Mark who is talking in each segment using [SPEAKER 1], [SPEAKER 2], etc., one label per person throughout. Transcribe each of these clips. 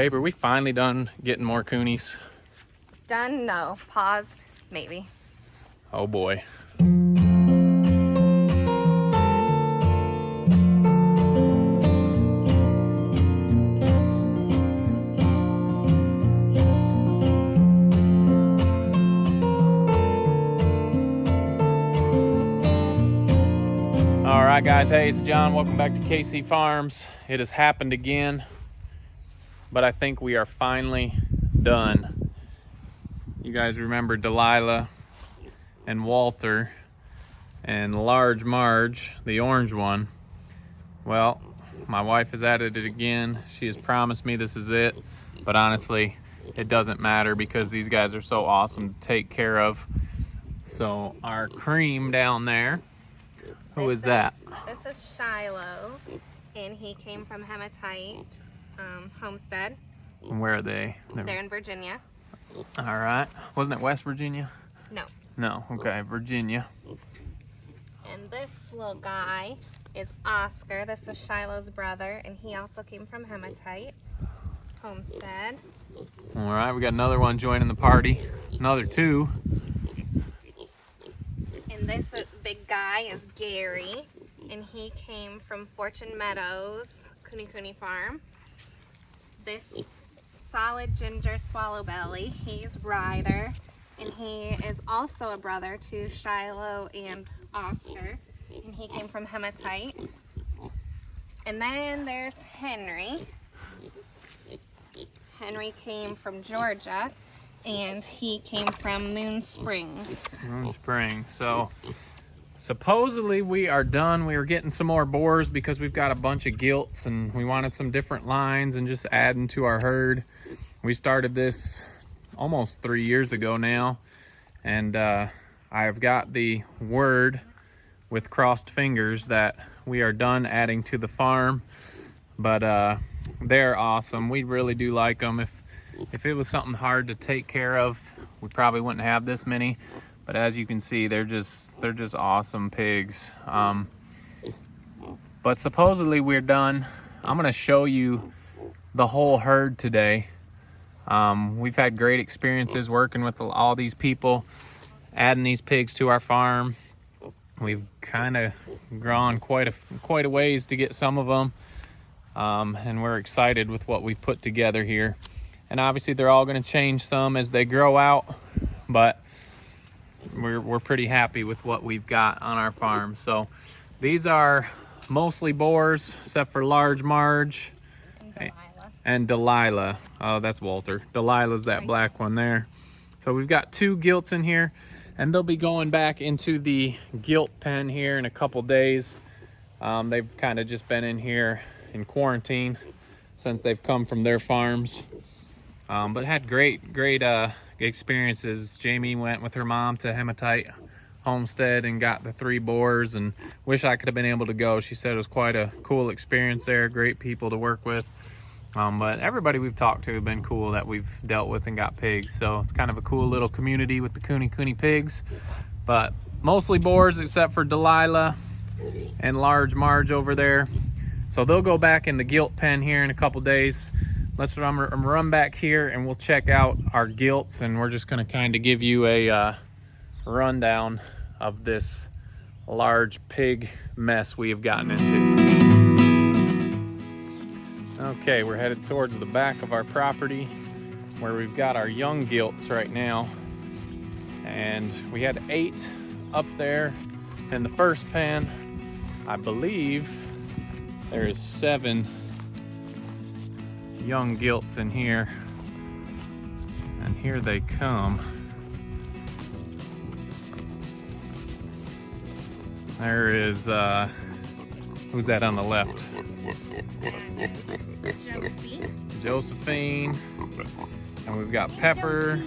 [SPEAKER 1] Babe, are we finally done getting more coonies?
[SPEAKER 2] Done? No. Paused? Maybe.
[SPEAKER 1] Oh boy. All right, guys. Hey, it's John. Welcome back to KC Farms. It has happened again, but I think we are finally done. You guys remember Delilah and Walter and Large Marge, the orange one. Well, my wife has added it again. She has promised me this is it, but honestly, it doesn't matter because these guys are so awesome to take care of. So our cream down there, who is that?
[SPEAKER 2] This is Shiloh, and he came from Hematite Homestead.
[SPEAKER 1] And where are they?
[SPEAKER 2] They're in Virginia.
[SPEAKER 1] All right. Wasn't it West Virginia?
[SPEAKER 2] No.
[SPEAKER 1] No. Okay, Virginia.
[SPEAKER 2] And this little guy is Oscar. This is Shiloh's brother, and he also came from Hematite Homestead.
[SPEAKER 1] All right, we got another one joining the party. Another two.
[SPEAKER 2] And this big guy is Gary, and he came from Fortune Meadows, KUNEKUNE Farm. This solid ginger swallow belly, he's Ryder, and he is also a brother to Shiloh and Oscar, and he came from Hematite. And then there's Henry. Henry came from Georgia, and he came from Moon Springs.
[SPEAKER 1] Moon Springs. So supposedly we are done. We were getting some more boars because we've got a bunch of gilts and we wanted some different lines and just adding to our herd. We started this almost 3 years ago now, and I've got the word with crossed fingers that we are done adding to the farm. But they're awesome. We really do like them. If it was something hard to take care of, we probably wouldn't have this many. But as you can see, they're just awesome pigs. But supposedly we're done. I'm gonna show you the whole herd today. We've had great experiences working with all these people, adding these pigs to our farm. We've kind of gone quite a ways to get some of them, and we're excited with what we've put together here. And obviously they're all going to change some as they grow out, but we're pretty happy with what we've got on our farm. So these are mostly boars, except for Large Marge and Delilah. Oh, that's Walter. Delilah's that black one there. So we've got two gilts in here, and they'll be going back into the gilt pen here in a couple days. They've kind of just been in here in quarantine since they've come from their farms. But had great experiences. Jamie went with her mom to Hematite Homestead and got the 3 boars, and wish I could have been able to go. She said it was quite a cool experience there. Great people to work with. But everybody we've talked to have been cool that we've dealt with and got pigs. So it's kind of a cool little community with the KUNEKUNE pigs. But mostly boars except for Delilah and Large Marge over there. So they'll go back in the gilt pen here in a couple days. Let's run back here and we'll check out our gilts, and we're just going to kind of give you a rundown of this large pig mess we have gotten into. Okay, we're headed towards the back of our property where we've got our young gilts right now. And we had 8 up there in the first pen. I believe there is 7 young gilts in here, and here they come. There is who's that on the left? Josephine. And we've got Pepper.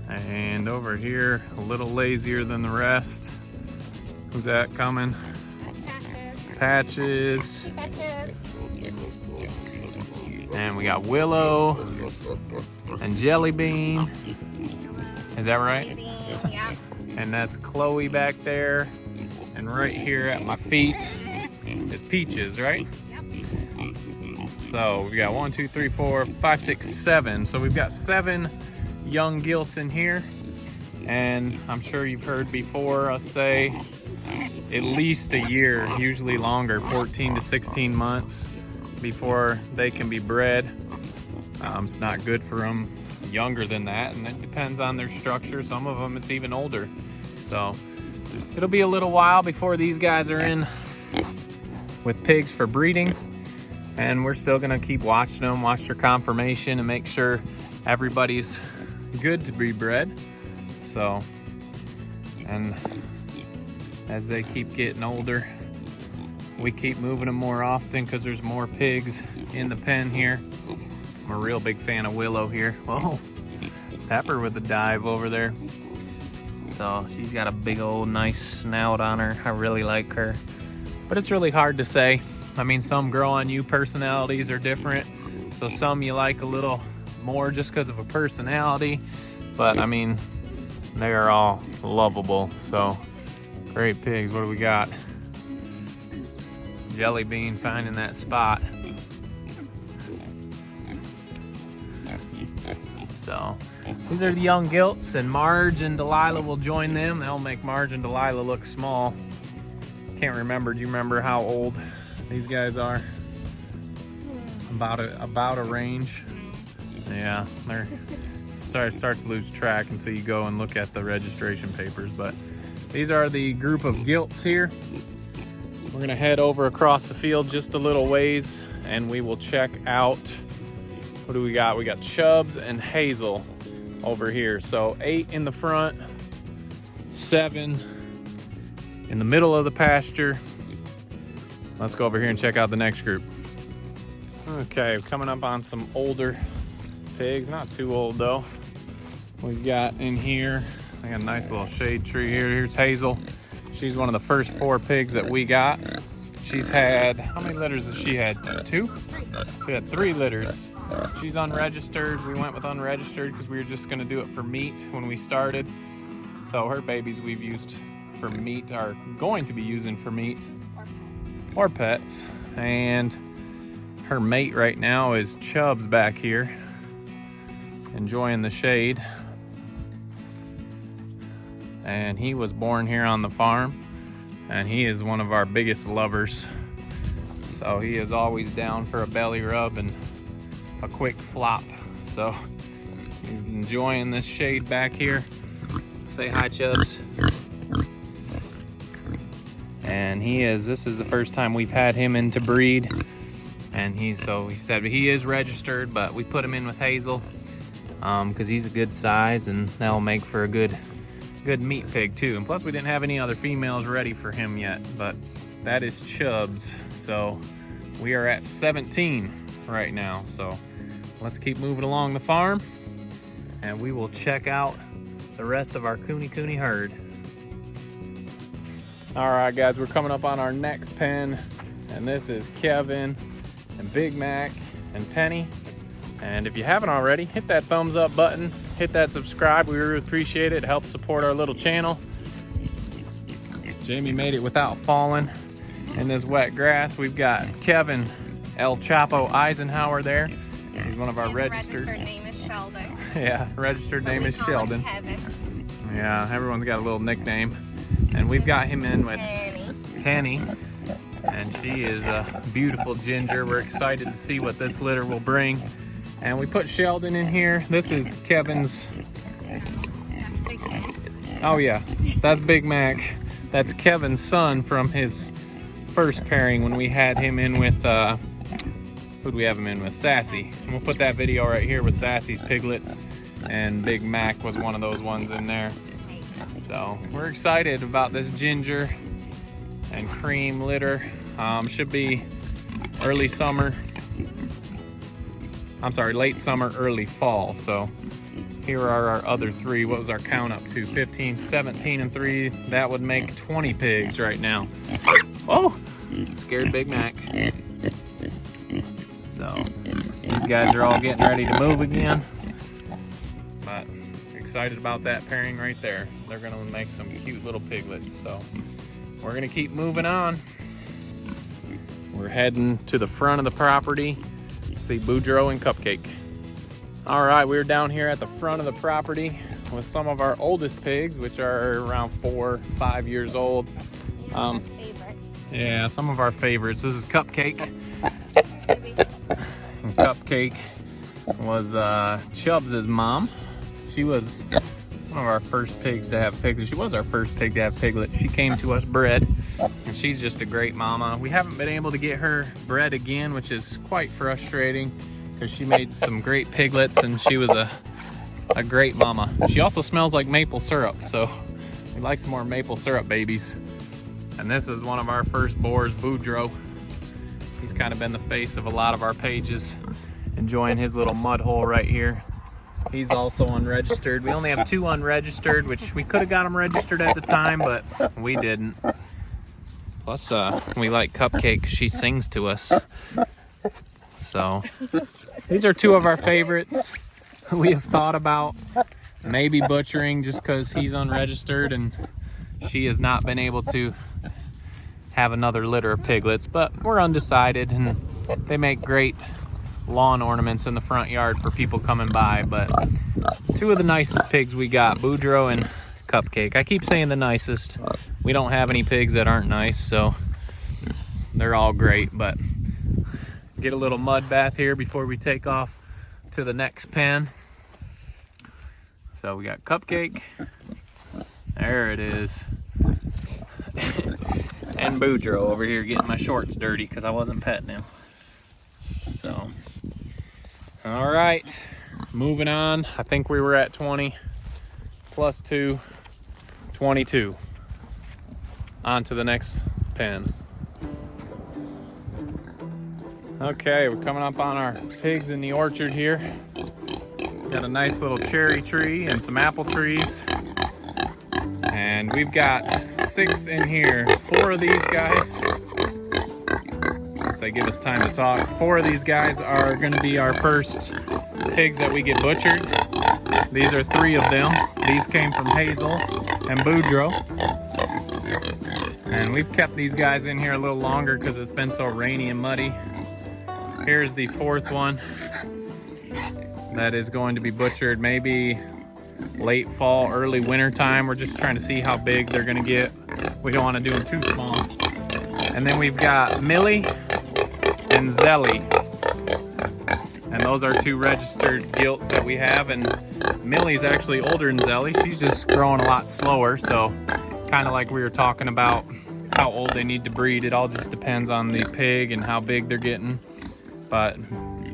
[SPEAKER 1] And over here, a little lazier than the rest. Who's that coming? Patches. And we got Willow and Jelly Bean. Is that right?
[SPEAKER 2] Yeah.
[SPEAKER 1] And that's Chloe back there. And right here at my feet is Peaches, right?
[SPEAKER 2] Yep.
[SPEAKER 1] So we got 1, 2, 3, 4, 5, 6, 7. So we've got 7 young gilts in here. And I'm sure you've heard before us say at least a year, usually longer, 14 to 16 months before they can be bred. It's not good for them younger than that, and it depends on their structure. Some of them it's even older. So it'll be a little while before these guys are in with pigs for breeding, and we're still gonna keep watching them, watch their conformation, and make sure everybody's good to be bred. So, and as they keep getting older, we keep moving them more often because there's more pigs in the pen here. I'm a real big fan of Willow here. Whoa, Pepper with a dive over there. So she's got a big old nice snout on her. I really like her, but it's really hard to say. I mean, some grow on you, personalities are different. So some you like a little more just because of a personality, but I mean, they are all lovable. So great pigs. What do we got? Jelly Bean finding that spot. So these are the young gilts, and Marge and Delilah will join them. They'll make Marge and Delilah look small. Can't remember. Do you remember how old these guys are? About a range. Yeah, they're start to lose track until you go and look at the registration papers. But these are the group of gilts here. We're gonna head over across the field just a little ways, and we will check out, what do we got? We got Chubbs and Hazel over here. So 8 in the front, 7 in the middle of the pasture. Let's go over here and check out the next group. Okay, coming up on some older pigs, not too old though. We got in here, I got a nice little shade tree here. Here's Hazel. She's one of the first 4 pigs that we got. She's had, how many litters has she had? 2? She had 3 litters. She's unregistered. We went with unregistered because we were just gonna do it for meat when we started. So her babies we've used for meat, are going to be using for meat or pets. And her mate right now is Chubbs back here, enjoying the shade. And he was born here on the farm, and he is one of our biggest lovers. So he is always down for a belly rub and a quick flop. So he's enjoying this shade back here. Say hi, Chubbs. And this is the first time we've had him in to breed. And he said he is registered, but we put him in with Hazel because he's a good size, and that'll make for a good meat pig too. And plus we didn't have any other females ready for him yet, but that is Chubbs. So we are at 17 right now. So let's keep moving along the farm, and we will check out the rest of our KUNEKUNE herd. All right, guys, we're coming up on our next pen, and this is Kevin and Big Mac and Penny. And if you haven't already, hit that thumbs up button, hit that subscribe. We really appreciate it. It helps support our little channel. Jamie made it without falling in this wet grass. We've got Kevin El Chapo Eisenhower there. He's one of our registered.
[SPEAKER 2] Registered name is Sheldon.
[SPEAKER 1] Yeah, registered name is Sheldon.
[SPEAKER 2] Kevin.
[SPEAKER 1] Yeah, everyone's got a little nickname. And we've got him in with Penny. And she is a beautiful ginger. We're excited to see what this litter will bring. And we put Sheldon in here. This is Kevin's. Oh yeah, that's Big Mac. That's Kevin's son from his first pairing when we had him in with, who'd we have him in with? Sassy. And we'll put that video right here with Sassy's piglets. And Big Mac was one of those ones in there. So we're excited about this ginger and cream litter. Should be early summer. I'm sorry, late summer, early fall. So here are our other 3. What was our count up to? 15, 17, and 3. That would make 20 pigs right now. Oh, scared Big Mac. So these guys are all getting ready to move again. But excited about that pairing right there. They're gonna make some cute little piglets. So we're gonna keep moving on. We're heading to the front of the property to see Boudreaux and Cupcake. All right, we're down here at the front of the property with some of our oldest pigs, which are around 4 or 5 years old. Yeah, some of our favorites. This is Cupcake. And Cupcake was Chubbs' mom. She was one of our first pigs to have piglets. She was our first pig to have piglets. She came to us bred, and she's just a great mama. We haven't been able to get her bred again, which is quite frustrating because she made some great piglets and she was a great mama. She also smells like maple syrup, so we like some more maple syrup babies. And this is one of our first boars, Boudreaux. He's kind of been the face of a lot of our pages, enjoying his little mud hole right here. He's also unregistered. We only have 2 unregistered, which we could have got them registered at the time, but we didn't. Plus, we like Cupcake. She sings to us. So, these are 2 of our favorites. We have thought about maybe butchering just because he's unregistered and she has not been able to have another litter of piglets, but we're undecided, and they make great lawn ornaments in the front yard for people coming by. But 2 of the nicest pigs we got, Boudreaux and Cupcake. I keep saying the nicest. We don't have any pigs that aren't nice, so they're all great. But get a little mud bath here before we take off to the next pen. So we got Cupcake. There it is. And Boudreaux over here getting my shorts dirty because I wasn't petting him. So, all right, moving on. I think we were at 20 plus 2, 22. On to the next pen. Okay, we're coming up on our pigs in the orchard here. Got a nice little cherry tree and some apple trees. And we've got 6 in here. 4 of these guys, they give us time to talk. 4 of these guys are gonna be our first pigs that we get butchered. These are 3 of them. These came from Hazel and Boudreaux. And we've kept these guys in here a little longer because it's been so rainy and muddy. Here's the 4th one that is going to be butchered maybe late fall, early winter time. We're just trying to see how big they're gonna get. We don't want to do them too small. And then we've got Millie and Zelly. And those are 2 registered gilts that we have. And Millie's actually older than Zelly. She's just growing a lot slower. So kind of like we were talking about how old they need to breed. It all just depends on the pig and how big they're getting. But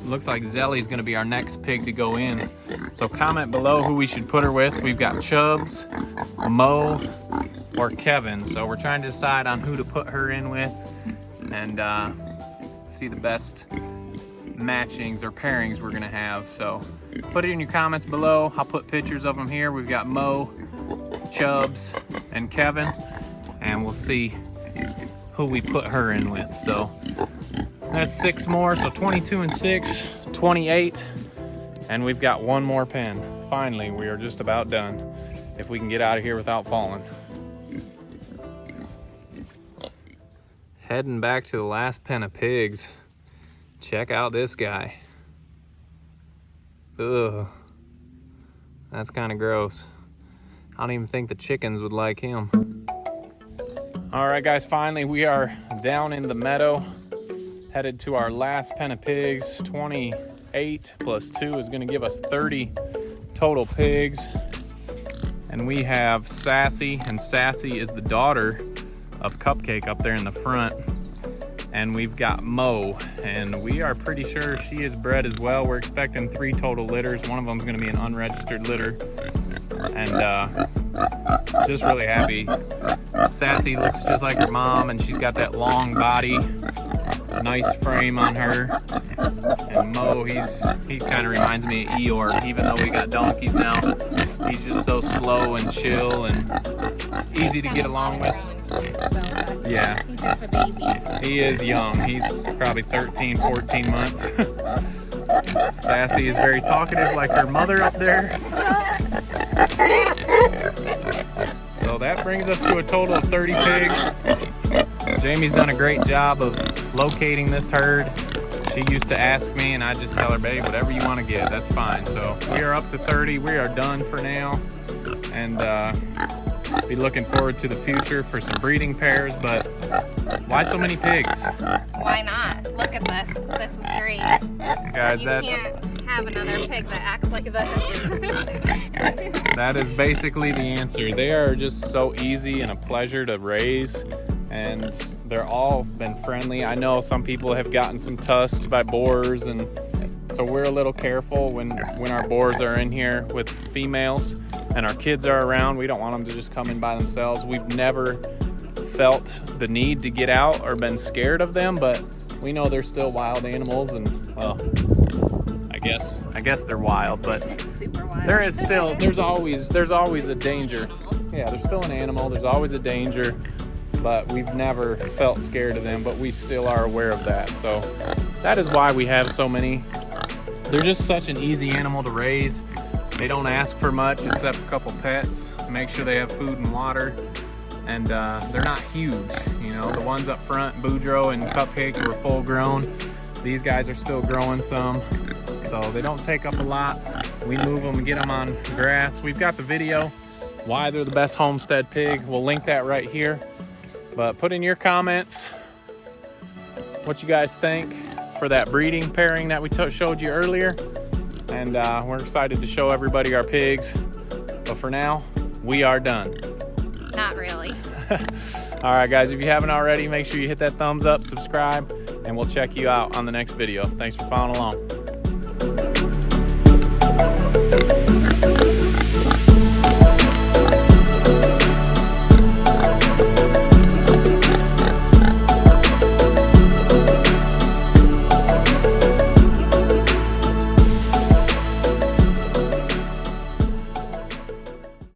[SPEAKER 1] looks like Zelly's gonna be our next pig to go in. So comment below who we should put her with. We've got Chubbs, Mo, or Kevin. So we're trying to decide on who to put her in with and see the best matchings or pairings we're gonna have. So put it in your comments below. I'll put pictures of them here. We've got Mo, Chubbs, and Kevin, and we'll see who we put her in with. So that's 6 more, so 22 and 6, 28, and we've got 1 more pen. Finally, we are just about done, if we can get out of here without falling. Heading back to the last pen of pigs. Check out this guy. Ugh, that's kind of gross. I don't even think the chickens would like him. All right, guys, finally we are down in the meadow. Headed to our last pen of pigs. 28 plus 2 is gonna give us 30 total pigs. And we have Sassy, and Sassy is the daughter of Cupcake up there in the front. And we've got Mo, and we are pretty sure she is bred as well. We're expecting 3 total litters. One of them is gonna be an unregistered litter. And just really happy. Sassy looks just like her mom, and she's got that long body. Nice frame on her. And Mo, he kind of reminds me of Eeyore, even though we got donkeys now. He's just so slow and chill and easy to get along with. Yeah.
[SPEAKER 2] He's just a baby.
[SPEAKER 1] He is young. He's probably 13, 14 months. Sassy is very talkative like her mother up there. So that brings us to a total of 30 pigs. Jamie's done a great job of locating this herd. She used to ask me, and I just tell her, babe, whatever you want to get, that's fine. So we are up to 30. We are done for now, and be looking forward to the future for some breeding pairs. But why so many pigs?
[SPEAKER 2] Why not? Look at this. This is great.
[SPEAKER 1] Guys,
[SPEAKER 2] You can't have another pig that acts like this.
[SPEAKER 1] that is basically the answer. They are just so easy and a pleasure to raise, and they're all been friendly. I know some people have gotten some tusks by boars, and so we're a little careful when our boars are in here with females and our kids are around. We don't want them to just come in by themselves. We've never felt the need to get out or been scared of them, but we know they're still wild animals, and well, I guess they're wild, but
[SPEAKER 2] Super wild.
[SPEAKER 1] there's always a danger. Yeah, they're still an animal. There's always a danger, but we've never felt scared of them, but we still are aware of that. So that is why we have so many. They're just such an easy animal to raise. They don't ask for much except a couple pets. Make sure they have food and water, and they're not huge. You know, the ones up front, Boudreaux and Cupcake, were full grown. These guys are still growing some, so they don't take up a lot. We move them and get them on grass. We've got the video why they're the best homestead pig. We'll link that right here. But put in your comments what you guys think for that breeding pairing that we showed you earlier. And we're excited to show everybody our pigs. But for now, we are done.
[SPEAKER 2] Not really.
[SPEAKER 1] All right, guys, if you haven't already, make sure you hit that thumbs up, subscribe, and we'll check you out on the next video. Thanks for following along.